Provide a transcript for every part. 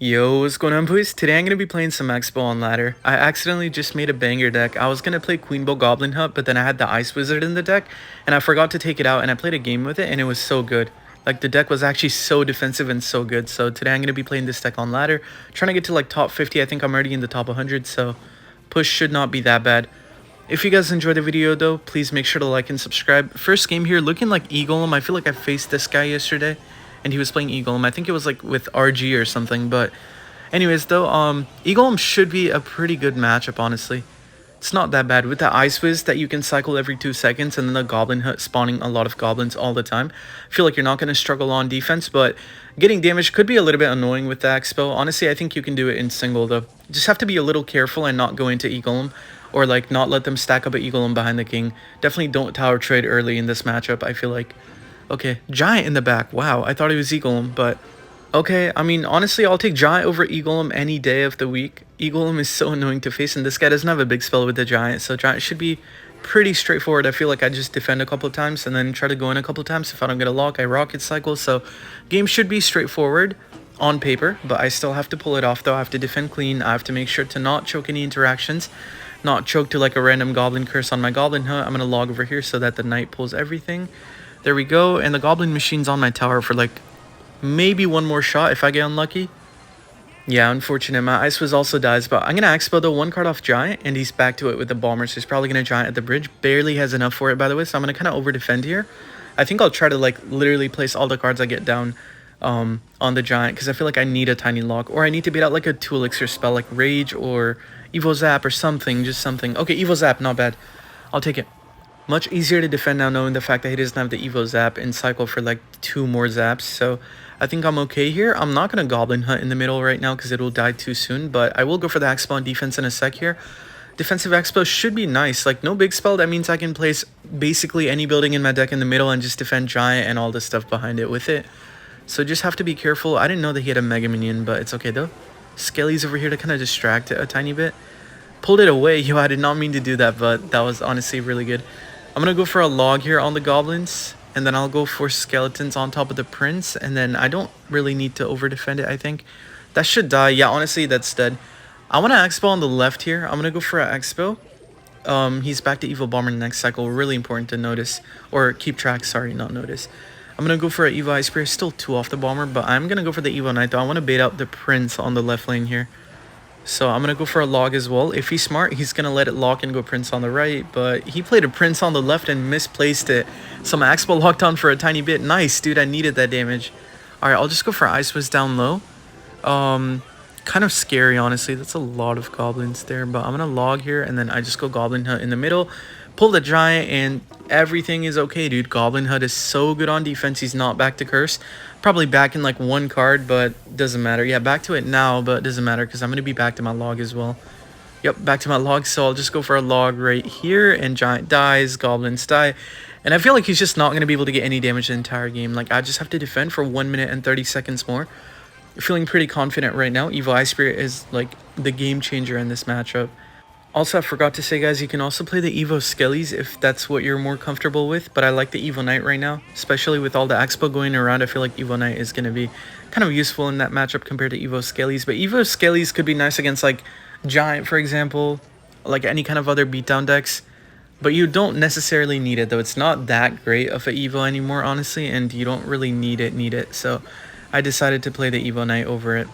Yo, what's going on, boys? Today I'm going to be playing some Xbow on ladder. I accidentally just made a banger deck. I was going to play Queenbow Goblin Hut, but then I had the Ice Wizard in the deck, and I forgot to take it out, and I played a game with it, and it was so good. Like, the deck was actually so defensive and so good, so today I'm going to be playing this deck on ladder. Trying to get to, like, top 50. I think I'm already in the top 100, so push should not be that bad. If you guys enjoyed the video, though, please make sure to like and subscribe. First game here, looking like Eagleum. I feel like I faced this guy yesterday, and he was playing Eagleum. I think it was, like, with RG or something, but anyways, though, Eagleum should be a pretty good matchup, honestly. It's not that bad. With the Ice Wiz that you can cycle every 2 seconds and then the Goblin Hut spawning a lot of goblins all the time, I feel like you're not going to struggle on defense, but getting damage could be a little bit annoying with the Xbow. Honestly, I think you can do it in single, though. You just have to be a little careful and not go into Eagleum, or, like, not let them stack up at Eagleum behind the king. Definitely don't tower trade early in this matchup, I feel like. Okay, Giant in the back. Wow, I thought it was Eagleum, but okay, I mean, honestly, I'll take Giant over Eagleum any day of the week. Eagleum is so annoying to face, and this guy doesn't have a big spell with the Giant, so Giant should be pretty straightforward. I feel like I just defend a couple of times and then try to go in a couple of times. If I don't get a lock, I rocket cycle, so game should be straightforward on paper, but I still have to pull it off, though. I have to defend clean. I have to make sure to not choke any interactions, not choke to, like, a random Goblin Curse on my Goblin Hut. I'm going to log over here so that the Knight pulls everything. There we go, and the Goblin Machine's on my tower for, like, maybe one more shot if I get unlucky. Yeah, unfortunate. My Ice Wiz also dies, but I'm going to Expo the one card off Giant, and he's back to it with the Bomber, so he's probably going to Giant at the bridge. Barely has enough for it, by the way, so I'm going to kind of over-defend here. I think I'll try to, like, literally place all the cards I get down on the Giant, because I feel like I need a tiny lock, or I need to beat out, like, a 2 elixir spell, like Rage or Evo Zap or something, just something. Okay, Evo Zap, not bad. I'll take it. Much easier to defend now knowing the fact that he doesn't have the Evo Zap and cycle for like 2 more Zaps. So I think I'm okay here. I'm not going to Goblin Hunt in the middle right now because it will die too soon. But I will go for the Xbow on defense in a sec here. Defensive Xbow should be nice. Like, no big spell. That means I can place basically any building in my deck in the middle and just defend Giant and all the stuff behind it with it. So just have to be careful. I didn't know that he had a Mega Minion, but it's okay though. Skelly's over here to kind of distract it a tiny bit. Pulled it away. Yo, I did not mean to do that, but that was honestly really good. I'm going to go for a log here on the goblins, and then I'll go for skeletons on top of the prince, and then I don't really need to over-defend it, I think. That should die. Yeah, honestly, that's dead. I want to Expo on the left here. I'm going to go for an Expo. He's back to Evil Bomber next cycle. Really important to notice, or keep track, sorry, not notice. I'm going to go for an Evo Ice Spear. Still 2 off the Bomber, but I'm going to go for the Evo Knight, though. I want to bait out the prince on the left lane here. So I'm going to go for a log as well. If he's smart, he's going to let it lock and go prince on the right. But he played a prince on the left and misplaced it. So my Expo locked on for a tiny bit. Nice, dude. I needed that damage. Alright, I'll just go for Ice Wiz down low. Kind of scary, honestly. That's a lot of goblins there. But I'm going to log here, and then I just go Goblin Hut in the middle. Pull the Giant, and everything is okay, dude. Goblin Hut is so good on defense. He's not back to Curse. Probably back in like 1 card, but doesn't matter. Yeah, back to it now, but doesn't matter because I'm going to be back to my log as well. Yep, back to my log, so I'll just go for a log right here, and Giant dies, Goblins die. And I feel like he's just not going to be able to get any damage the entire game. Like, I just have to defend for 1 minute and 30 seconds more. Feeling pretty confident right now. Evo Ice Spirit is like the game changer in this matchup. Also, I forgot to say, guys, you can also play the Evo Skellies if that's what you're more comfortable with. But I like the Evo Knight right now, especially with all the Expo going around. I feel like Evo Knight is going to be kind of useful in that matchup compared to Evo Skellies. But Evo Skellies could be nice against, like, Giant, for example, like any kind of other beatdown decks. But you don't necessarily need it, though. It's not that great of an Evo anymore, honestly, and you don't really need it. So I decided to play the Evo Knight over it.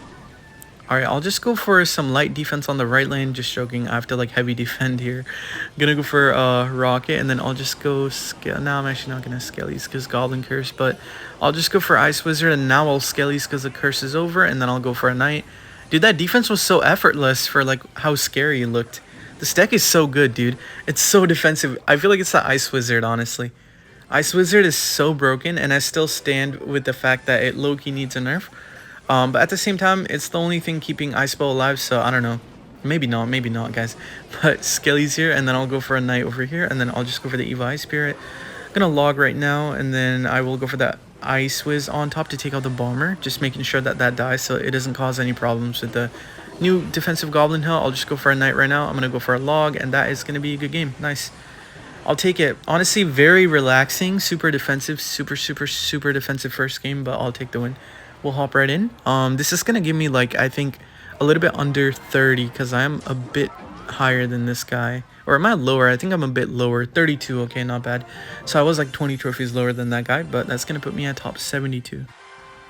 Alright, I'll just go for some light defense on the right lane. Just joking. I have to, like, heavy defend here. I'm gonna go for Rocket, and then I'll just go Scale. Now I'm actually not gonna Skellies because Goblin Curse, but I'll just go for Ice Wizard, and now I'll Skellies because the Curse is over, and then I'll go for a Knight. Dude, that defense was so effortless for, like, how scary it looked. This deck is so good, dude. It's so defensive. I feel like it's the Ice Wizard, honestly. Ice Wizard is so broken, and I still stand with the fact that it low-key needs a nerf. But at the same time, it's the only thing keeping Icebow alive, so I don't know. Maybe not, guys. But Skelly's here, and then I'll go for a Knight over here, and then I'll just go for the Evo Ice Spirit. I'm gonna log right now, and then I will go for that Ice Wiz on top to take out the Bomber, just making sure that that dies so it doesn't cause any problems with the new defensive Goblin Hill. I'll just go for a Knight right now. I'm gonna go for a log, and that is gonna be a good game. Nice. I'll take it. Honestly, very relaxing, super defensive, super defensive first game, but I'll take the win. we'll hop right in. This is gonna give me like, I think, a little bit under 30 because I'm a bit higher than this guy. Or am I lower? I think I'm a bit lower. 32, okay, not bad. So I was like 20 trophies lower than that guy, but that's gonna put me at top 72.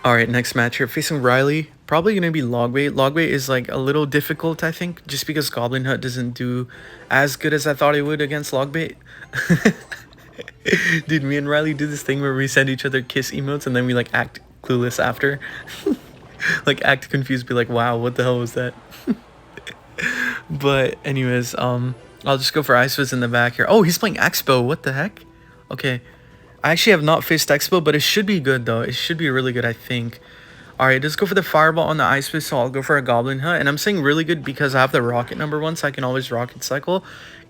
Alright, next match here, facing Riley. Probably gonna be Logbait. Logbait is like a little difficult, I think, just because Goblin Hut doesn't do as good as I thought it would against Logbait. Dude, me and Riley do this thing where we send each other kiss emotes and then we like act clueless after. Like act confused, be like, wow, what the hell was that? But anyways, I'll just go for Ice Fizz in the back here. Oh, he's playing Xbow. What the heck? Okay. I actually have not faced Xbow, but it should be good though. It should be really good, I think. Alright, let's go for the Fireball on the Ice Fizz, so I'll go for a Goblin Hut. And I'm saying really good because I have the Rocket #1, so I can always Rocket Cycle.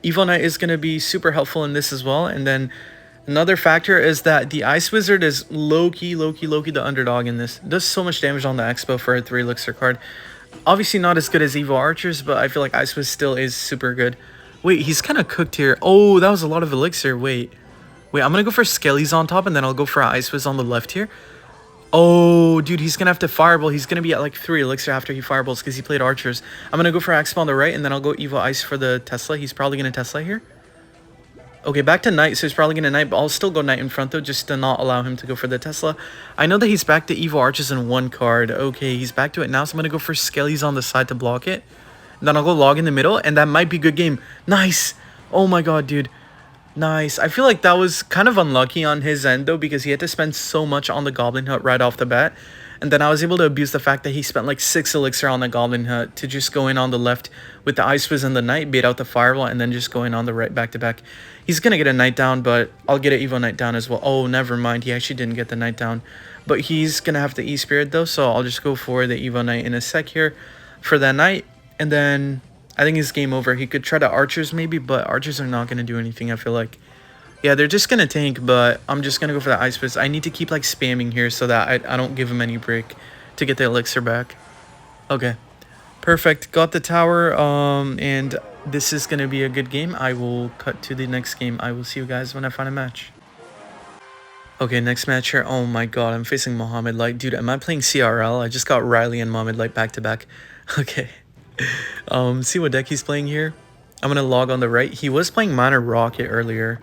Evo Knight is going to be super helpful in this as well. And then another factor is that the Ice Wizard is low-key the underdog in this. It does so much damage on the Expo for a 3 elixir card. Obviously not as good as Evo Archers, but I feel like Ice Wiz still is super good. Wait, he's kind of cooked here. Oh, that was a lot of elixir. Wait, I'm going to go for Skellies on top, and then I'll go for Ice Wiz on the left here. Oh, dude, he's going to have to Fireball. He's going to be at like 3 elixir after he Fireballs because he played Archers. I'm going to go for Expo on the right, and then I'll go Evo Ice for the Tesla. He's probably going to Tesla here. Okay, back to Knight, so he's probably going to Knight, but I'll still go Knight in front, though, just to not allow him to go for the Tesla. I know that he's back to Evo Arches in 1 card. Okay, he's back to it now, so I'm going to go for Skellies on the side to block it. And then I'll go Log in the middle, and that might be a good game. Nice! Oh my god, dude. Nice. I feel like that was kind of unlucky on his end, though, because he had to spend so much on the Goblin Hut right off the bat. And then I was able to abuse the fact that he spent like 6 elixir on the Goblin Hut to just go in on the left with the Ice Fizz and the Knight, bait out the Fireball, and then just go in on the right back-to-back. He's going to get a Knight down, but I'll get an Evo Knight down as well. Oh, never mind. He actually didn't get the Knight down. But he's going to have the E-Spirit, though, so I'll just go for the Evo Knight in a sec here for that Knight. And then I think it's game over. He could try to Archers maybe, but Archers are not going to do anything, I feel like. Yeah, they're just going to tank, but I'm just going to go for the Ice Fizz. I need to keep like spamming here so that I don't give him any break to get the elixir back. Okay, perfect. Got the tower, and this is going to be a good game. I will cut to the next game. I will see you guys when I find a match. Okay, next match here. Oh my god, I'm facing Mohamed Light. Dude, am I playing CRL? I just got Riley and Mohamed Light back to back. Okay. See what deck he's playing here. I'm going to log on the right. He was playing Minor Rocket earlier.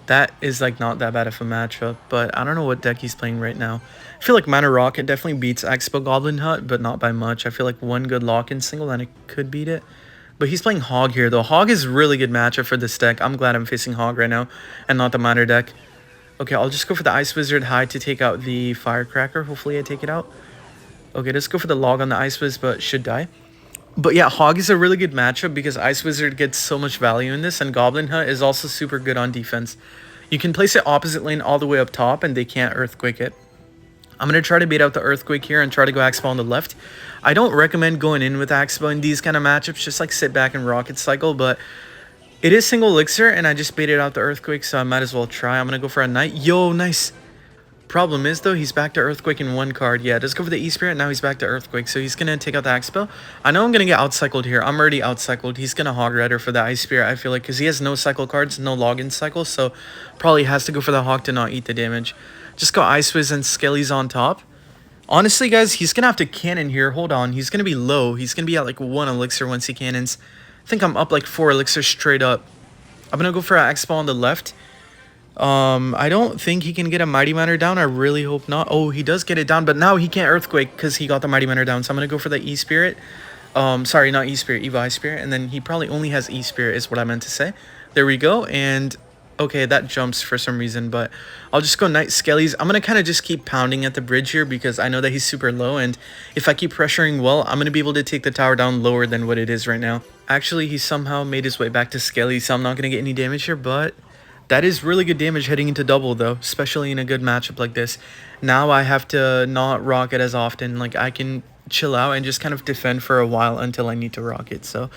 That is like not that bad of a matchup, but I don't know what deck he's playing right now. I feel like Minor Rocket definitely beats Expo Goblin Hut, but not by much. I feel like one good lock-in single and it could beat it. But he's playing Hog here, though. Hog is really good matchup for this deck. I'm glad I'm facing Hog right now and not the Minor deck. Okay, I'll just go for the Ice Wizard high to take out the Firecracker. Hopefully I take it out. Okay, let's go for the log on the Ice Wiz, but should die. But yeah, Hog is a really good matchup because Ice Wizard gets so much value in this, and Goblin Hut is also super good on defense. You can place it opposite lane all the way up top, and they can't Earthquake it. I'm going to try to bait out the Earthquake here and try to go Axeball on the left. I don't recommend going in with Axeball in these kind of matchups, just like sit back and Rocket Cycle, but it is single elixir, and I just baited out the Earthquake, so I might as well try. I'm going to go for a Knight. Yo, nice. Problem is, though, he's back to Earthquake in 1 card. Yeah, let's go for the E-Spirit. Now he's back to Earthquake, so he's going to take out the Expo. I know I'm going to get outcycled here. I'm already outcycled. He's going to Hog Rider for the Ice Spirit, I feel like, because he has no cycle cards, no login cycle, so probably has to go for the Hog to not eat the damage. Just go Ice Wiz and Skellies on top. Honestly, guys, he's going to have to cannon here. Hold on. He's going to be low. He's going to be at like 1 elixir once he cannons. I think I'm up like 4 elixirs straight up. I'm going to go for an Expo on the left. I don't think he can get a Mighty Miner down. I really hope not. Oh, he does get it down, but now he can't Earthquake because he got the Mighty Miner down. So I'm going to go for the E-Spirit. Sorry, not E-Spirit, Evo I-Spirit. And then he probably only has E-Spirit is what I meant to say. There we go. And okay, that jumps for some reason, but I'll just go Knight Skellies. I'm going to kind of just keep pounding at the bridge here because I know that he's super low. And if I keep pressuring well, I'm going to be able to take the tower down lower than what it is right now. Actually, he somehow made his way back to Skellies, so I'm not going to get any damage here, but that is really good damage heading into double, though, especially in a good matchup like this. Now I have to not rocket as often. Like, I can chill out and just kind of defend for a while until I need to rocket. So,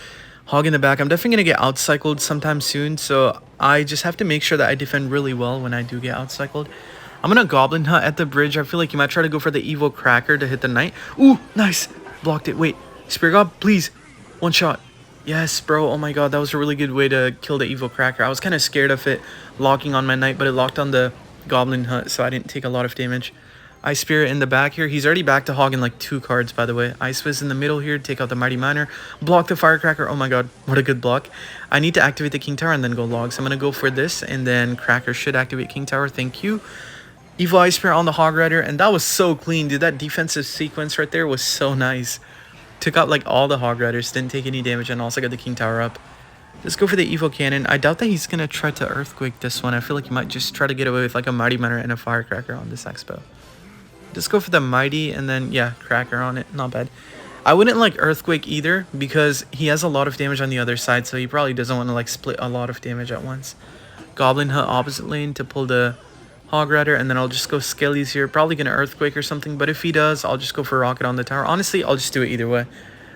Hog in the back. I'm definitely going to get outcycled sometime soon, so I just have to make sure that I defend really well when I do get outcycled. I'm going to Goblin Hut at the bridge. I feel like you might try to go for the Evo Cracker to hit the Knight. Ooh, nice. Blocked it. Wait, Spirit God, please. 1 shot. Yes, bro. Oh my god, that was a really good way to kill the Evo Cracker. I was kind of scared of it locking on my Knight, but it locked on the Goblin Hut, so I didn't take a lot of damage. Ice Spirit in the back here. He's already back to hogging like 2 cards, by the way. Ice Fizz in the middle here. Take out the Mighty Miner. Block the Firecracker. Oh my god, what a good block. I need to activate the King Tower and then go log. So I'm going to go for this, and then Cracker should activate King Tower. Thank you. Evil Ice Spirit on the Hog Rider, and that was so clean, dude. That defensive sequence right there was so nice. Took out like all the Hog Riders, didn't take any damage, and also got the King Tower up. Let's go for the Evo Cannon. I doubt that he's going to try to Earthquake this one. I feel like he might just try to get away with like a Mighty Miner and a Firecracker on this Expo. Just go for the Mighty and then, yeah, Cracker on it. Not bad. I wouldn't like Earthquake either because he has a lot of damage on the other side, so he probably doesn't want to like split a lot of damage at once. Goblin Hut opposite lane to pull the Hog Rider, and then I'll just go Skellies here. Probably going to Earthquake or something, but if he does, I'll just go for Rocket on the tower. Honestly, I'll just do it either way.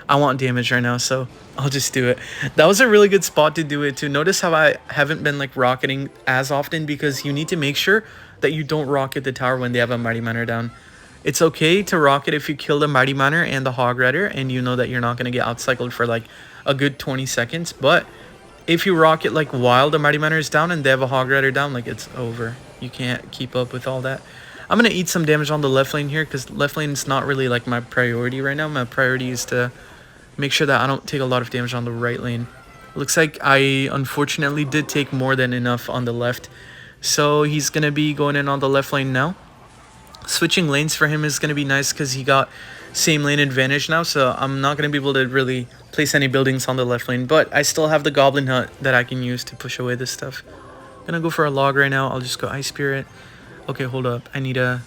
I want damage right now, so I'll just do it. That was a really good spot to do it too. Notice how I haven't been like rocketing as often because you need to make sure that you don't rocket the tower when they have a Mighty Miner down. It's okay to rocket if you kill the Mighty Miner and the Hog Rider and you know that you're not going to get outcycled for like a good 20 seconds. But if you rocket like while the Mighty Miner is down and they have a Hog Rider down, like it's over. You can't keep up with all that. I'm going to eat some damage on the left lane here because left lane is not really like my priority right now. My priority is to make sure that I don't take a lot of damage on the right lane. Looks like I unfortunately did take more than enough on the left. So he's going to be going in on the left lane now. Switching lanes for him is going to be nice because he got same lane advantage now. So I'm not going to be able to really place any buildings on the left lane. But I still have the Goblin Hut that I can use to push away this stuff. Gonna go for a log right now. I'll just go Ice Spirit. Okay, hold up. I need a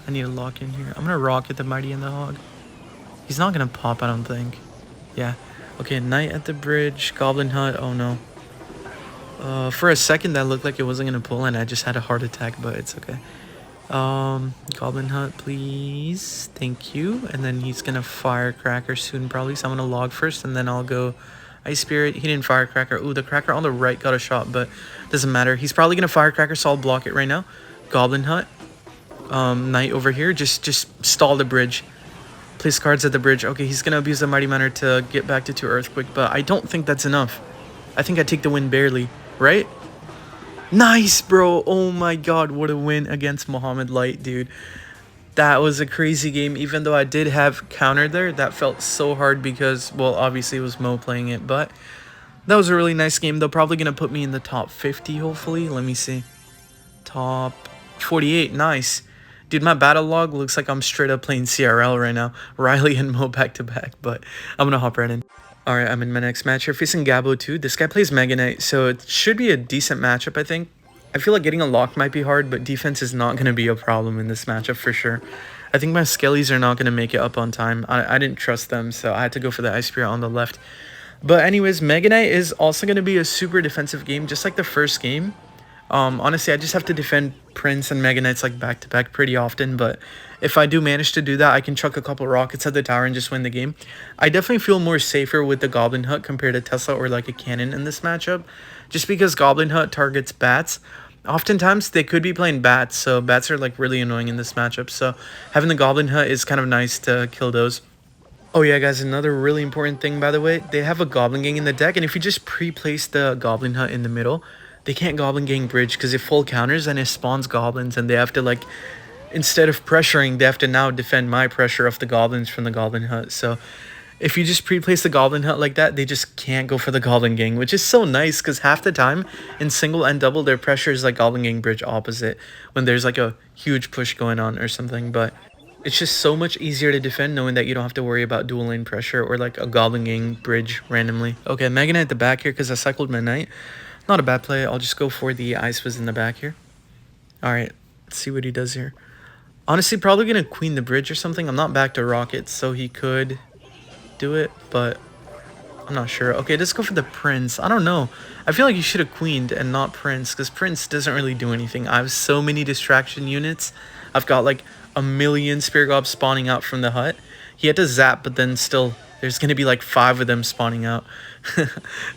lock in here. I'm going to rocket the Mighty and the Hog. He's not going to pop, I don't think. Yeah. Okay, Knight at the bridge. Goblin Hut. Oh, no. For a second, that looked like it wasn't going to pull, and I just had a heart attack, but it's okay. Goblin Hut, please. Thank you. And then he's going to Firecracker soon, probably. So I'm going to log first, and then I'll go Ice Spirit. He didn't Firecracker. Ooh, the Cracker on the right got a shot, but doesn't matter. He's probably going to Firecracker, so I'll block it right now. Goblin Hut. Knight over here. Just stall the bridge. Place cards at the bridge. Okay, he's going to abuse the Mighty Miner to get back to 2 Earthquake, but I don't think that's enough. I think I take the win barely, right? Nice, bro. Oh my god, what a win against Muhammad Light, dude. That was a crazy game. Even though I did have counter there, that felt so hard because, well, obviously it was Mo playing it, but that was a really nice game. They're probably going to put me in the top 50, hopefully. Let me see. Top 48. Nice. Dude, my battle log looks like I'm straight up playing CRL right now. Riley and Mo back to back, but I'm going to hop right in. Alright, I'm in my next match here, facing Xbow too. This guy plays Mega Knight, so it should be a decent matchup, I think. I feel like getting a lock might be hard, but defense is not going to be a problem in this matchup for sure. I think my Skellies are not going to make it up on time. I didn't trust them, so I had to go for the Ice Spirit on the left. But anyways, Mega Knight is also going to be a super defensive game, just like the first game. Honestly, I just have to defend Prince and Mega Knights like back-to-back pretty often, but if I do manage to do that, I can chuck a couple rockets at the tower and just win the game. I definitely feel more safer with the Goblin Hut compared to Tesla or like a cannon in this matchup, just because Goblin Hut targets bats. Oftentimes, they could be playing bats, so bats are like really annoying in this matchup, so having the Goblin Hut is kind of nice to kill those. Oh yeah, guys, another really important thing, by the way, they have a Goblin Gang in the deck, and if you just pre-place the Goblin Hut in the middle, they can't Goblin Gang bridge because it full counters and it spawns goblins, and they have to like, instead of pressuring, they have to now defend my pressure of the goblins from the Goblin Hut. So if you just pre-place the Goblin Hut like that, they just can't go for the Goblin Gang, which is so nice because half the time in single and double, their pressure is like Goblin Gang bridge opposite when there's like a huge push going on or something. But it's just so much easier to defend knowing that you don't have to worry about dual lane pressure or like a Goblin Gang bridge randomly. Okay, Mega Knight at the back here because I cycled my Knight. Not a bad play. I'll just go for the Ice Fizz in the back here. Alright, let's see what he does here. Honestly, probably going to queen the bridge or something. I'm not back to rockets, so he could do it, but I'm not sure. Okay, let's go for the Prince. I don't know. I feel like he should have queened and not Prince, because Prince doesn't really do anything. I have so many distraction units. I've got like a million Spirit Gobs spawning out from the hut. He had to zap, but then still, there's going to be like 5 of them spawning out.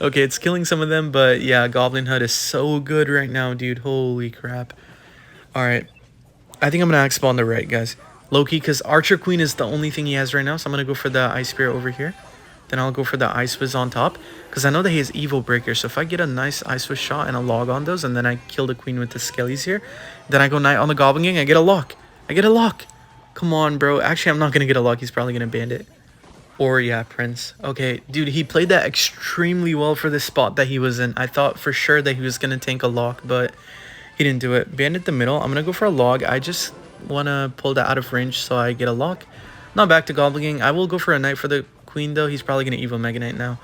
Okay, it's killing some of them, but yeah, Goblin Hut is so good right now, dude. Holy crap. Alright, I think I'm going to Xbow on the right, guys. Low-key, because Archer Queen is the only thing he has right now, so I'm going to go for the Ice Spirit over here. Then I'll go for the Ice Fizz on top, because I know that he has Evo Breaker, so if I get a nice Ice Fizz shot and a log on those, and then I kill the Queen with the Skellies here, then I go Knight on the Goblin Gang, I get a lock. I get a lock. Come on, bro. Actually, I'm not gonna get a lock. He's probably gonna bandit. Or, yeah, Prince. Okay, dude, he played that extremely well for the spot that he was in. I thought for sure that he was gonna tank a lock, but he didn't do it. Bandit the middle. I'm gonna go for a log. I just wanna pull that out of range so I get a lock. Not back to Goblin Gang. I will go for a knight for the queen, though. He's probably gonna Evo Mega Knight now.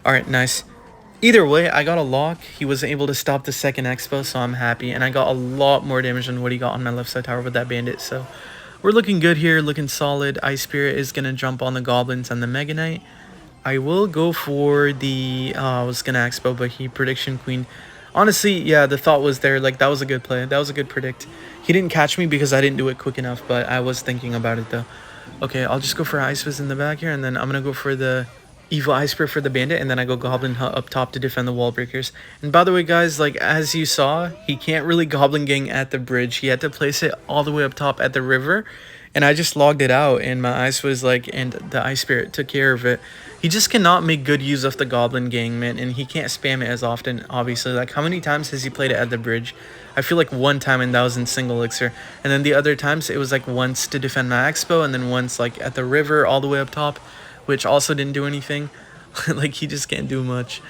Alright, nice. Either way, I got a lock. He wasn't able to stop the second Xbow, so I'm happy. And I got a lot more damage than what he got on my left side tower with that bandit, so we're looking good here, looking solid. Ice Spirit is going to jump on the goblins and the Mega Knight. I will go for the, I was going to Xbow, but he prediction queen. Honestly, yeah, the thought was there. Like, that was a good play. That was a good predict. He didn't catch me because I didn't do it quick enough, but I was thinking about it, though. Okay, I'll just go for Ice Fizz in the back here, and then I'm going to go for the Evil Ice Spirit for the bandit, and then I go Goblin Hut up top to defend the wall breakers. And by the way, guys, like, as you saw, he can't really Goblin Gang at the bridge. He had to place it all the way up top at the river, and I just logged it out, and my Ice was like, and the Ice Spirit took care of it. He just cannot make good use of the Goblin Gang, man, and he can't spam it as often, obviously. Like, how many times has he played it at the bridge? I feel like one time, and that was in single elixir. And then the other times, it was like once to defend my Expo, and then once like at the river all the way up top, which also didn't do anything. Like, he just can't do much.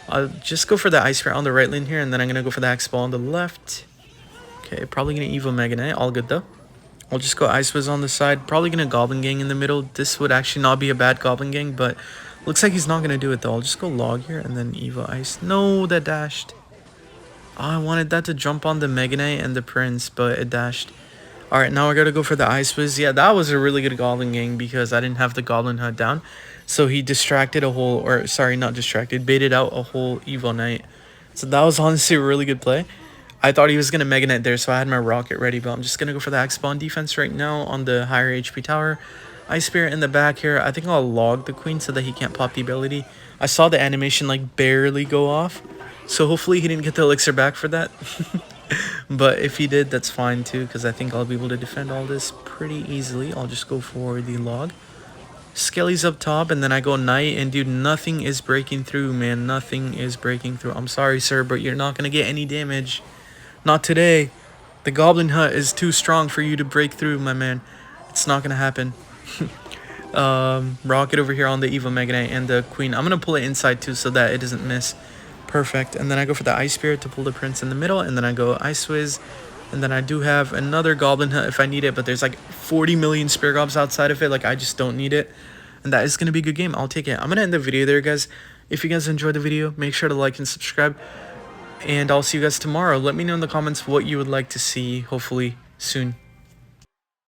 I'll just go for the Ice Spirit on the right lane here, and then I'm going to go for the X-Ball on the left. Okay, probably going to Evo Mega Knight. All good, though. I'll just go Ice Fizz on the side. Probably going to Goblin Gang in the middle. This would actually not be a bad Goblin Gang, but looks like he's not going to do it, though. I'll just go Log here, and then Evo Ice. No, that dashed. Oh, I wanted that to jump on the Mega Knight and the Prince, but it dashed. Alright, now I gotta go for the Ice Fizz. Yeah, that was a really good Goblin Gang because I didn't have the Goblin Hut down. So he distracted a whole, or sorry, not distracted, baited out a whole Evo Knight. So that was honestly a really good play. I thought he was going to Mega Knight there, so I had my Rocket ready, but I'm just going to go for the X-Spawn defense right now on the higher HP tower. Ice Spirit in the back here. I think I'll log the queen so that he can't pop the ability. I saw the animation like barely go off, so hopefully he didn't get the elixir back for that. But if he did, that's fine too, because I think I'll be able to defend all this pretty easily. I'll just go for the log. Skelly's up top, and then I go Knight, and dude, nothing is breaking through, man. Nothing is breaking through. I'm sorry, sir, but you're not going to get any damage. Not today. The Goblin Hut is too strong for you to break through, my man. It's not going to happen. Rocket over here on the Evo Mega Knight and the Queen. I'm going to pull it inside too so that it doesn't miss. Perfect. And then I go for the Ice Spirit to pull the Prince in the middle, and then I go Ice Whiz. And then I do have another Goblin Hut if I need it, but there's like 40 million Spear Gobs outside of it. Like, I just don't need it. And that is going to be a good game. I'll take it. I'm going to end the video there, guys. If you guys enjoyed the video, make sure to like and subscribe. And I'll see you guys tomorrow. Let me know in the comments what you would like to see, hopefully soon.